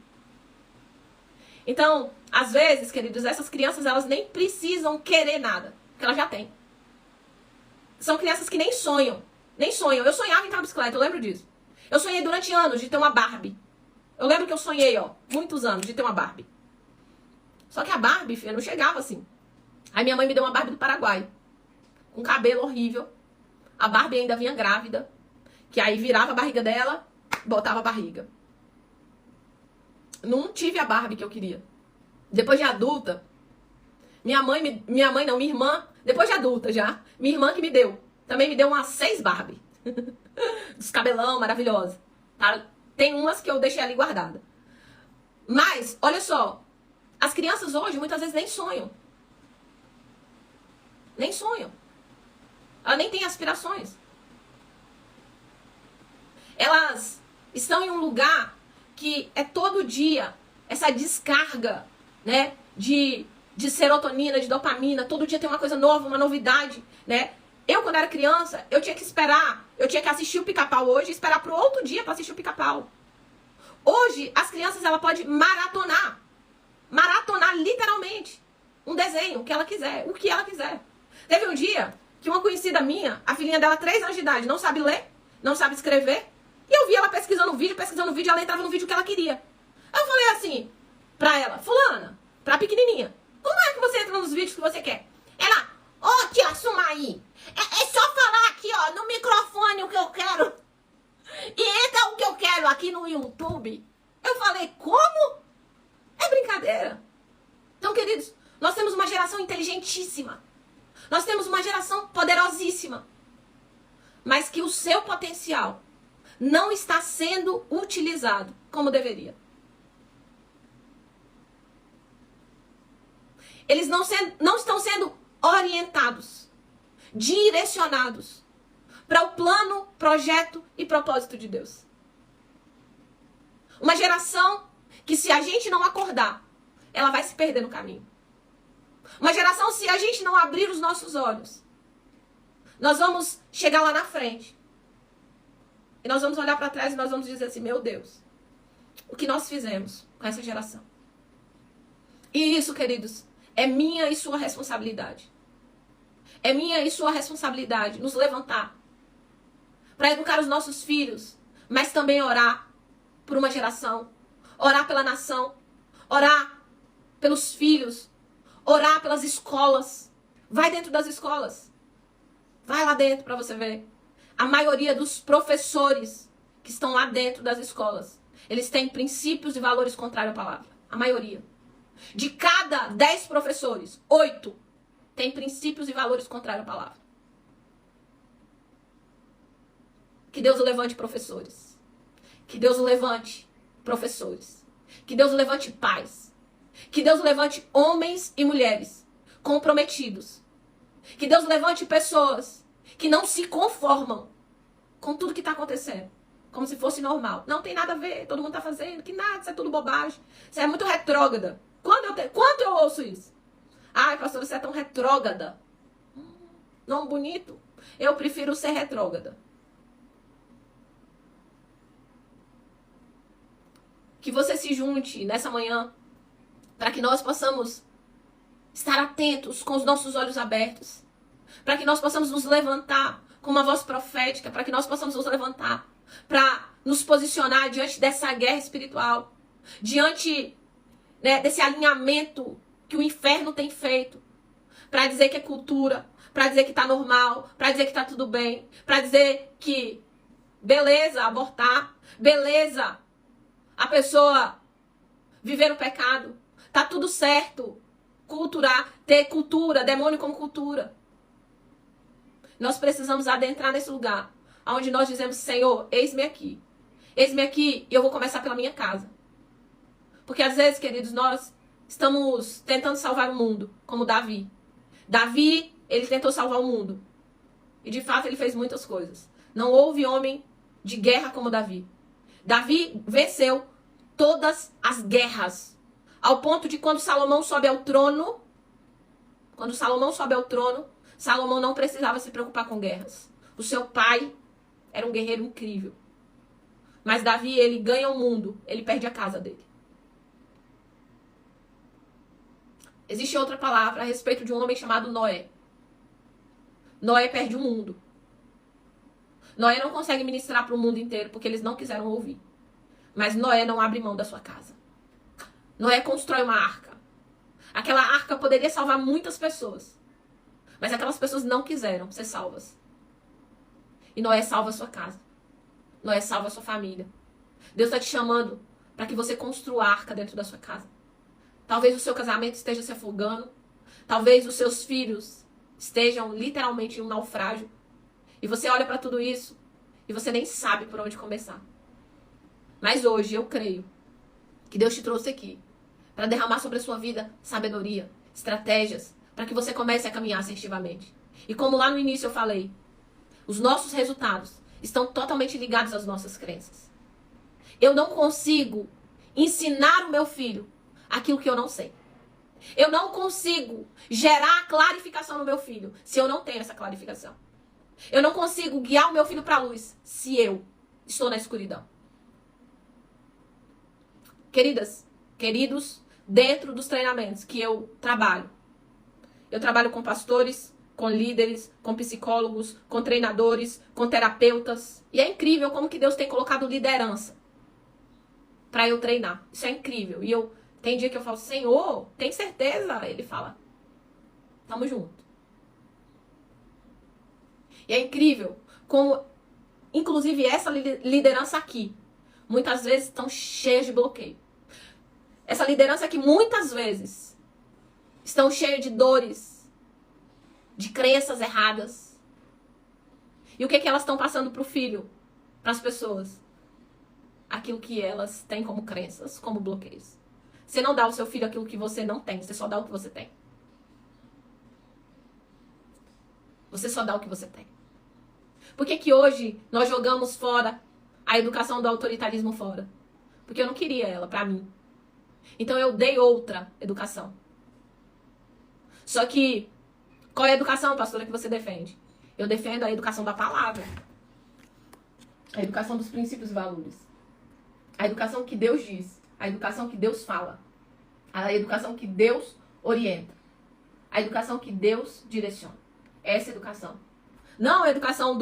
Então, às vezes, queridos, essas crianças, elas nem precisam querer nada, porque elas já têm. São crianças que nem sonham. Nem sonham. Eu sonhava em entrar na bicicleta, eu lembro disso. Eu sonhei durante anos de ter uma Barbie. Eu lembro que eu sonhei, muitos anos de ter uma Barbie. Só que a Barbie, filha, não chegava assim. Aí minha mãe me deu uma Barbie do Paraguai. Com cabelo horrível. A Barbie ainda vinha grávida. Que aí virava a barriga dela, botava a barriga. Não tive a Barbie que eu queria. Depois de adulta, minha irmã, depois de adulta já, minha irmã que me deu. Também me deu umas 6 Barbie. Dos cabelão, maravilhosa. Tá? Tem umas que eu deixei ali guardada. Mas, olha só, as crianças hoje muitas vezes nem sonham. Nem sonham. Elas nem têm aspirações. Elas estão em um lugar que é todo dia essa descarga, né, de serotonina, de dopamina. Todo dia tem uma coisa nova, uma novidade, né? Eu, quando era criança, eu tinha que esperar, eu tinha que assistir o Pica-Pau hoje e esperar pro outro dia para assistir o Pica-Pau. Hoje, as crianças, ela pode maratonar. Maratonar, literalmente. Um desenho, o que ela quiser, o que ela quiser. Teve um dia que uma conhecida minha, a filhinha dela, 3 anos de idade, não sabe ler, não sabe escrever, e eu vi ela pesquisando vídeo, ela entrava no vídeo que ela queria. Aí eu falei assim pra ela, fulana, pra pequenininha, como é que você entra nos vídeos que você quer? Ela, tia Sumaí, é só falar aqui, no microfone o que eu quero. E entra o que eu quero aqui no YouTube. Eu falei, como? É brincadeira. Então, queridos, nós temos uma geração inteligentíssima. Nós temos uma geração poderosíssima. Mas que o seu potencial não está sendo utilizado como deveria. Eles não estão sendo orientados, direcionados para o plano, projeto e propósito de Deus. Uma geração que, se a gente não acordar, ela vai se perder no caminho. Uma geração, se a gente não abrir os nossos olhos, nós vamos chegar lá na frente. E nós vamos olhar para trás e nós vamos dizer assim, meu Deus, o que nós fizemos com essa geração? E isso, queridos, é minha e sua responsabilidade. É minha e sua responsabilidade nos levantar para educar os nossos filhos, mas também orar por uma geração, orar pela nação, orar pelos filhos, orar pelas escolas. Vai dentro das escolas. Vai lá dentro para você ver. A maioria dos professores que estão lá dentro das escolas, eles têm princípios e valores contrários à palavra. A maioria. De cada 10 professores, 8 têm princípios e valores contrários à palavra. Que Deus o levante professores. Que Deus o levante professores. Que Deus o levante pais. Que Deus o levante homens e mulheres comprometidos. Que Deus levante pessoas que não se conformam com tudo que está acontecendo. Como se fosse normal. Não tem nada a ver, todo mundo está fazendo, que nada, isso é tudo bobagem. Isso é muito retrógrada. Quando eu ouço isso? Ai, pastor, você é tão retrógrada. Nome bonito. Eu prefiro ser retrógrada. Que você se junte nessa manhã para que nós possamos estar atentos com os nossos olhos abertos. Para que nós possamos nos levantar com uma voz profética. Para que nós possamos nos levantar para nos posicionar diante dessa guerra espiritual. Diante, né, desse alinhamento que o inferno tem feito. Para dizer que é cultura. Para dizer que tá normal. Para dizer que tá tudo bem. Para dizer que beleza abortar. Beleza a pessoa viver no pecado. Tá tudo certo. Ter cultura, demônio como cultura. Nós precisamos adentrar nesse lugar onde nós dizemos, Senhor, eis-me aqui. Eis-me aqui e eu vou começar pela minha casa. Porque às vezes, queridos, nós estamos tentando salvar o mundo, como Davi. Davi, ele tentou salvar o mundo. E de fato ele fez muitas coisas. Não houve homem de guerra como Davi. Davi venceu todas as guerras. Ao ponto de quando Salomão sobe ao trono, Salomão não precisava se preocupar com guerras. O seu pai era um guerreiro incrível. Mas Davi, ele ganha o mundo, ele perde a casa dele. Existe outra palavra a respeito de um homem chamado Noé. Noé perde o mundo. Noé não consegue ministrar para o mundo inteiro porque eles não quiseram ouvir. Mas Noé não abre mão da sua casa. Noé constrói uma arca. Aquela arca poderia salvar muitas pessoas. Mas aquelas pessoas não quiseram ser salvas. E Noé salva a sua casa. Noé salva a sua família. Deus está te chamando para que você construa a arca dentro da sua casa. Talvez o seu casamento esteja se afogando. Talvez os seus filhos estejam literalmente em um naufrágio. E você olha para tudo isso e você nem sabe por onde começar. Mas hoje eu creio que Deus te trouxe aqui para derramar sobre a sua vida sabedoria, estratégias, para que você comece a caminhar assertivamente. E como lá no início eu falei, os nossos resultados estão totalmente ligados às nossas crenças. Eu não consigo ensinar o meu filho aquilo que eu não sei. Eu não consigo gerar clarificação no meu filho se eu não tenho essa clarificação. Eu não consigo guiar o meu filho para a luz se eu estou na escuridão. Queridos, dentro dos treinamentos que eu trabalho com pastores, com líderes, com psicólogos, com treinadores, com terapeutas. E é incrível como que Deus tem colocado liderança para eu treinar. Isso é incrível. E tem dia que eu falo, Senhor, tem certeza? Ele fala, tamo junto. E é incrível como, inclusive, essa liderança aqui, muitas vezes estão cheias de bloqueio. Essa liderança aqui, muitas vezes, estão cheias de dores, de crenças erradas. E o que elas estão passando para o filho, para as pessoas? Aquilo que elas têm como crenças, como bloqueios. Você não dá ao seu filho aquilo que você não tem, você só dá o que você tem. Você só dá o que você tem. Por que hoje nós jogamos fora a educação do autoritarismo fora? Porque eu não queria ela pra mim. Então eu dei outra educação. Só que, qual é a educação, pastora, que você defende? Eu defendo a educação da palavra. A educação dos princípios e valores. A educação que Deus diz. A educação que Deus fala. A educação que Deus orienta. A educação que Deus direciona. Essa educação. Não a educação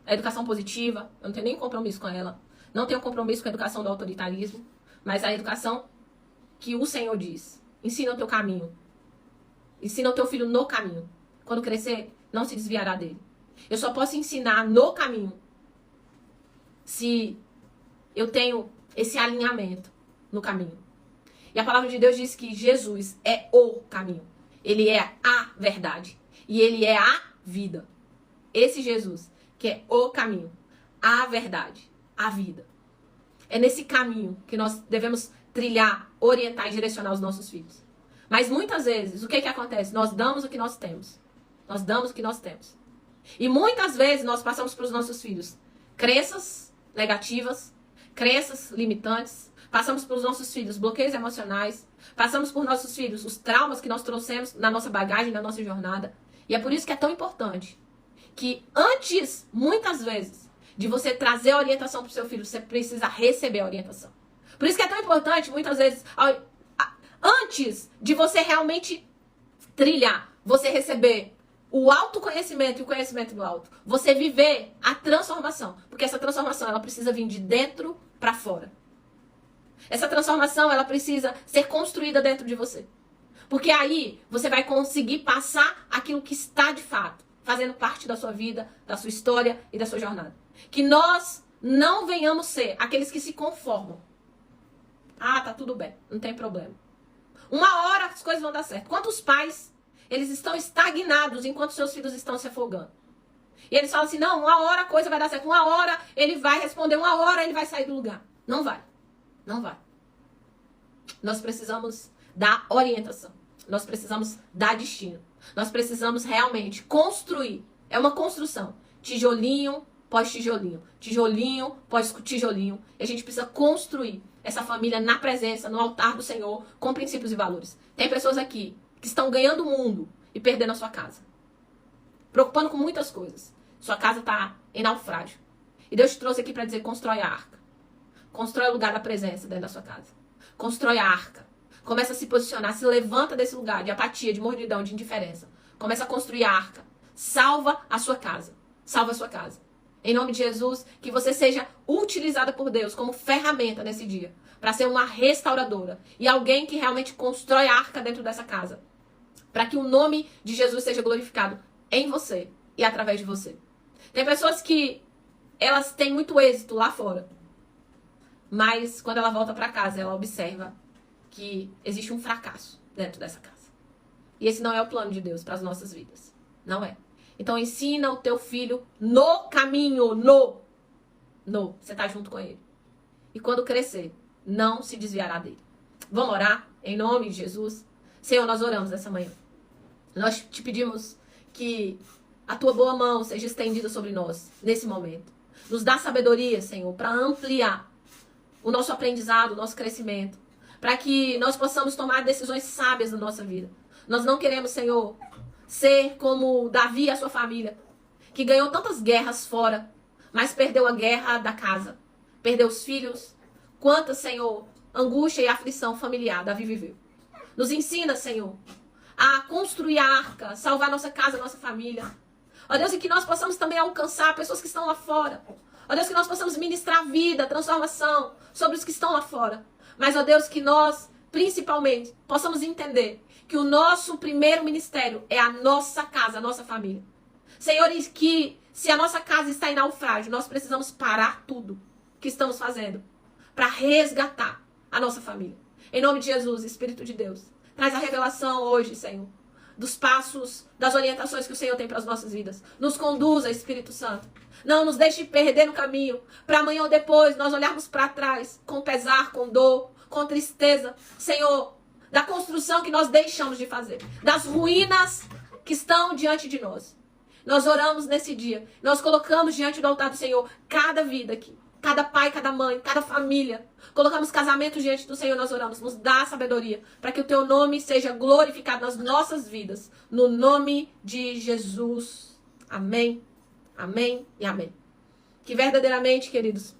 a educação positiva. Eu não tenho nem compromisso com ela. Não tenho compromisso com a educação do autoritarismo. Mas a educação que o Senhor diz. Ensina o teu caminho. Ensina o teu filho no caminho. Quando crescer, não se desviará dele. Eu só posso ensinar no caminho se eu tenho esse alinhamento no caminho. E a palavra de Deus diz que Jesus é o caminho. Ele é a verdade. E ele é a vida. Esse Jesus, que é o caminho, a verdade, a vida. É nesse caminho que nós devemos trilhar, orientar e direcionar os nossos filhos. Mas muitas vezes, o que acontece? Nós damos o que nós temos. Nós damos o que nós temos. E muitas vezes nós passamos para os nossos filhos crenças negativas, crenças limitantes. Passamos para os nossos filhos bloqueios emocionais. Passamos por nossos filhos os traumas que nós trouxemos na nossa bagagem, na nossa jornada. E é por isso que é tão importante que antes, muitas vezes, de você trazer a orientação para o seu filho, você precisa receber a orientação. Por isso que é tão importante, muitas vezes, antes de você realmente trilhar, você receber o autoconhecimento e o conhecimento do alto. Você viver a transformação. Porque essa transformação, ela precisa vir de dentro para fora. Essa transformação, ela precisa ser construída dentro de você. Porque aí você vai conseguir passar aquilo que está de fato fazendo parte da sua vida, da sua história e da sua jornada. Que nós não venhamos ser aqueles que se conformam. Ah, tá tudo bem, não tem problema. Uma hora as coisas vão dar certo. Quantos pais, eles estão estagnados enquanto seus filhos estão se afogando? E eles falam assim, não, uma hora a coisa vai dar certo, uma hora ele vai responder, uma hora ele vai sair do lugar. Não vai. Não vai. Nós precisamos dar orientação. Nós precisamos dar destino. Nós precisamos realmente construir. É uma construção. Tijolinho pós tijolinho. Tijolinho pós tijolinho. E a gente precisa construir essa família na presença, no altar do Senhor, com princípios e valores. Tem pessoas aqui que estão ganhando o mundo e perdendo a sua casa. Preocupando com muitas coisas. Sua casa está em naufrágio. E Deus te trouxe aqui para dizer, constrói a arca. Constrói o lugar da presença dentro da sua casa. Constrói a arca. Começa a se posicionar, se levanta desse lugar de apatia, de mordidão, de indiferença. Começa a construir a arca. Salva a sua casa. Salva a sua casa. Em nome de Jesus, que você seja utilizada por Deus como ferramenta nesse dia. Para ser uma restauradora. E alguém que realmente constrói a arca dentro dessa casa. Para que o nome de Jesus seja glorificado em você e através de você. Tem pessoas que elas têm muito êxito lá fora. Mas quando ela volta para casa, ela observa que existe um fracasso dentro dessa casa. E esse não é o plano de Deus para as nossas vidas. Não é. Então ensina o teu filho no caminho, Você está junto com ele. E quando crescer, não se desviará dele. Vamos orar em nome de Jesus? Senhor, nós oramos essa manhã. Nós te pedimos que a tua boa mão seja estendida sobre nós nesse momento. Nos dá sabedoria, Senhor, para ampliar o nosso aprendizado, o nosso crescimento, para que nós possamos tomar decisões sábias na nossa vida. Nós não queremos, Senhor, ser como Davi e a sua família, que ganhou tantas guerras fora, mas perdeu a guerra da casa, perdeu os filhos. Quanta, Senhor, angústia e aflição familiar Davi viveu. Nos ensina, Senhor, a construir a arca, salvar nossa casa, nossa família. Ó Deus, e que nós possamos também alcançar pessoas que estão lá fora. Ó Deus, que nós possamos ministrar vida, transformação sobre os que estão lá fora. Mas, ó Deus, que nós, principalmente, possamos entender que o nosso primeiro ministério é a nossa casa, a nossa família. Senhores, que se a nossa casa está em naufrágio, nós precisamos parar tudo que estamos fazendo para resgatar a nossa família. Em nome de Jesus, Espírito de Deus, traz a revelação hoje, Senhor, dos passos, das orientações que o Senhor tem para as nossas vidas. Nos conduza, Espírito Santo. Não nos deixe perder no caminho, para amanhã ou depois nós olharmos para trás com pesar, com dor, com tristeza. Senhor, da construção que nós deixamos de fazer, das ruínas que estão diante de nós. Nós oramos nesse dia, nós colocamos diante do altar do Senhor cada vida aqui, cada pai, cada mãe, cada família. Colocamos casamento diante do Senhor, nós oramos. Nos dá sabedoria para que o teu nome seja glorificado nas nossas vidas. No nome de Jesus. Amém, amém e amém. Que verdadeiramente, queridos,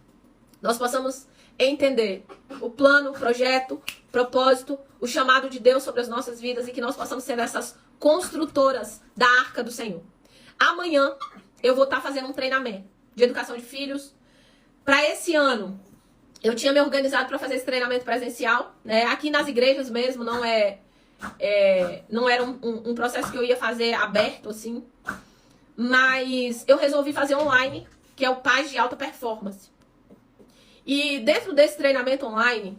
nós possamos entender o plano, o projeto, o propósito, o chamado de Deus sobre as nossas vidas e que nós possamos ser essas construtoras da arca do Senhor. Amanhã eu vou estar fazendo um treinamento de educação de filhos. Para esse ano, eu tinha me organizado para fazer esse treinamento presencial, né? Aqui nas igrejas mesmo, não era um processo que eu ia fazer aberto, assim. Mas eu resolvi fazer online, que é o Paz de Alta Performance. E dentro desse treinamento online,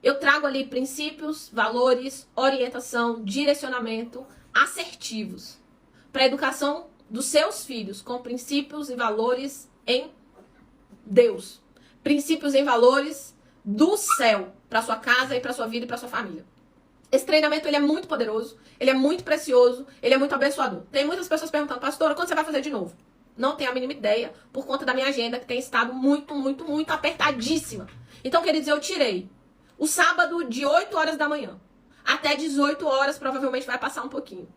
eu trago ali princípios, valores, orientação, direcionamento assertivos para a educação dos seus filhos, com princípios e valores em Deus. Princípios e valores do céu para sua casa e para sua vida e para sua família. Esse treinamento ele é muito poderoso, ele é muito precioso, ele é muito abençoador. Tem muitas pessoas perguntando, pastora, quando você vai fazer de novo? Não tenho a mínima ideia, por conta da minha agenda, que tem estado muito apertadíssima. Então, queridos, eu tirei o sábado de 8 horas da manhã até 18 horas, provavelmente vai passar um pouquinho,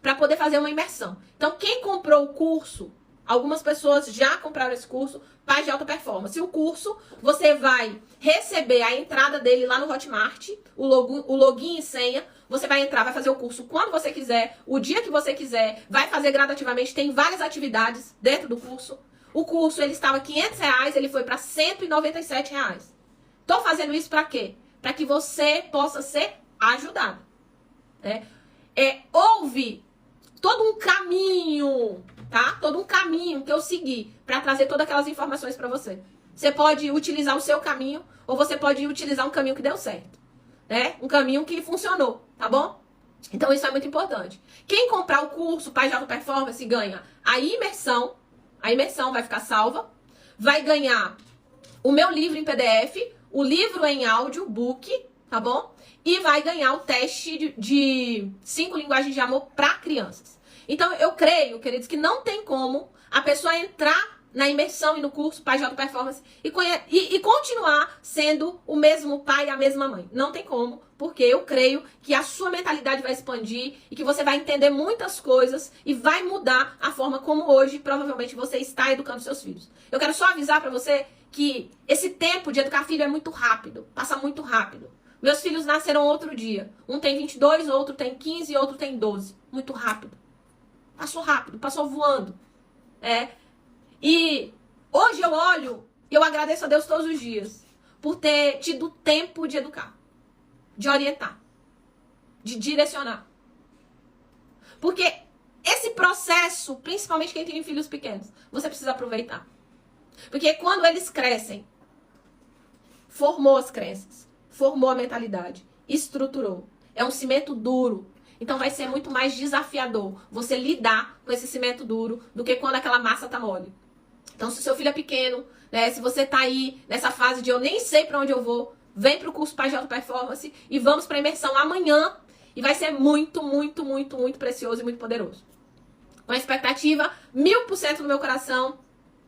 para poder fazer uma imersão. Então, quem comprou o curso, algumas pessoas já compraram esse curso, Paz de Alta Performance. E o curso, você vai receber a entrada dele lá no Hotmart, o login e senha. Você vai entrar, vai fazer o curso quando você quiser, o dia que você quiser, vai fazer gradativamente, tem várias atividades dentro do curso. O curso, ele estava R$500, ele foi para R$197. Tô fazendo isso para quê? Para que você possa ser ajudado. Né? Houve todo um caminho, tá? Todo um caminho que eu segui para trazer todas aquelas informações para você. Você pode utilizar o seu caminho ou você pode utilizar um caminho que deu certo, né? Um caminho que funcionou, tá bom? Então isso é muito importante. Quem comprar o curso Pais de Alta Performance ganha a imersão vai ficar salva, vai ganhar o meu livro em PDF, o livro em áudio, book, tá bom? E vai ganhar o teste de 5 linguagens de amor para crianças. Então eu creio, queridos, que não tem como a pessoa entrar na imersão e no curso Pais de Alta Performance e continuar sendo o mesmo pai e a mesma mãe. Não tem como, porque eu creio que a sua mentalidade vai expandir e que você vai entender muitas coisas e vai mudar a forma como hoje, provavelmente, você está educando seus filhos. Eu quero só avisar pra você que esse tempo de educar filho é muito rápido, passa muito rápido. Meus filhos nasceram outro dia. Um tem 22, outro tem 15 e outro tem 12. Muito rápido. Passou rápido, passou voando. E hoje eu olho e eu agradeço a Deus todos os dias por ter tido tempo de educar, de orientar, de direcionar. Porque esse processo, principalmente quem tem filhos pequenos, você precisa aproveitar. Porque quando eles crescem, formou as crenças, formou a mentalidade, estruturou. É um cimento duro. Então vai ser muito mais desafiador você lidar com esse cimento duro do que quando aquela massa tá mole. Então, se o seu filho é pequeno, né, se você tá aí nessa fase de eu nem sei pra onde eu vou, vem pro curso Pais de Alta Performance e vamos pra imersão amanhã. E vai ser muito, muito, muito, muito precioso e muito poderoso. Com a expectativa 1000% no meu coração.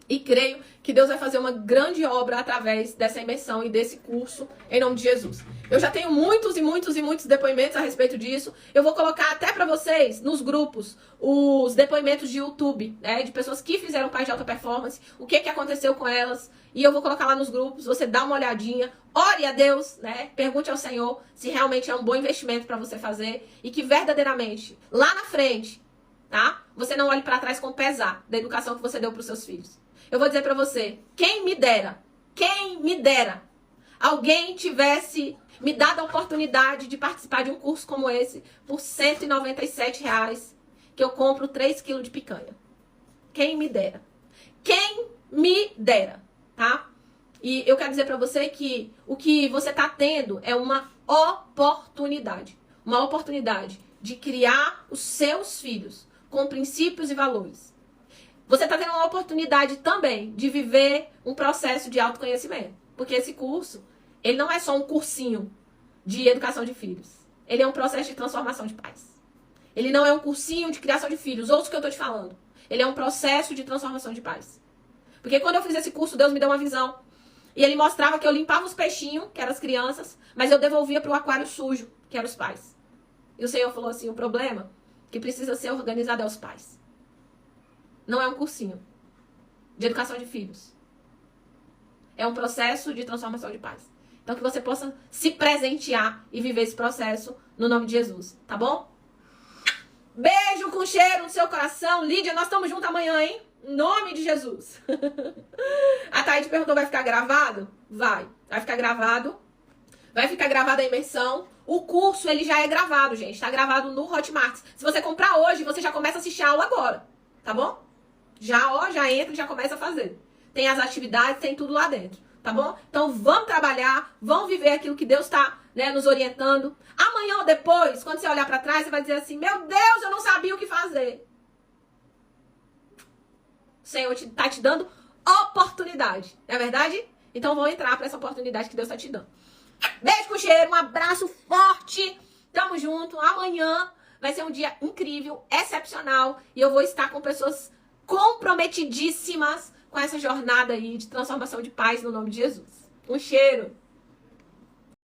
E creio que Deus vai fazer uma grande obra através dessa imersão e desse curso, em nome de Jesus. Eu já tenho muitos e muitos e muitos depoimentos a respeito disso. Eu vou colocar até pra vocês, nos grupos, os depoimentos de YouTube, né, de pessoas que fizeram Pais de Alta Performance, o que aconteceu com elas. E eu vou colocar lá nos grupos, você dá uma olhadinha, ore a Deus, né, pergunte ao Senhor se realmente é um bom investimento pra você fazer. E que verdadeiramente, lá na frente, tá, você não olhe pra trás com pesar da educação que você deu pros seus filhos. Eu vou dizer pra você, quem me dera, alguém tivesse me dado a oportunidade de participar de um curso como esse por R$197, que eu compro 3 kg de picanha. Quem me dera. Quem me dera, tá? E eu quero dizer pra você que o que você tá tendo é uma oportunidade. Uma oportunidade de criar os seus filhos com princípios e valores. Você está tendo uma oportunidade também de viver um processo de autoconhecimento. Porque esse curso, ele não é só um cursinho de educação de filhos. Ele é um processo de transformação de pais. Ele não é um cursinho de criação de filhos, ouça o que eu estou te falando. Ele é um processo de transformação de pais. Porque quando eu fiz esse curso, Deus me deu uma visão. E ele mostrava que eu limpava os peixinhos, que eram as crianças, mas eu devolvia para o aquário sujo, que eram os pais. E o Senhor falou assim, o problema que precisa ser organizado é os pais. Não é um cursinho de educação de filhos. É um processo de transformação de pais. Então que você possa se presentear e viver esse processo no nome de Jesus, tá bom? Beijo com cheiro no seu coração. Lídia, nós estamos juntos amanhã, hein? Em nome de Jesus. A Thaís perguntou, vai ficar gravado? Vai ficar gravado. Vai ficar gravada a imersão. O curso, ele já é gravado, gente. Tá gravado no Hotmart. Se você comprar hoje, você já começa a assistir a aula agora. Tá bom? Já entra e já começa a fazer. Tem as atividades, tem tudo lá dentro. Tá bom? Então vamos trabalhar, vamos viver aquilo que Deus está, né, nos orientando. Amanhã ou depois, quando você olhar para trás, você vai dizer assim, meu Deus, eu não sabia o que fazer. O Senhor tá te dando oportunidade. Não é verdade? Então vamos entrar para essa oportunidade que Deus está te dando. Beijo com cheiro, um abraço forte. Tamo junto. Amanhã vai ser um dia incrível, excepcional. E eu vou estar com pessoas comprometidíssimas com essa jornada aí de transformação de paz no nome de Jesus. Um cheiro!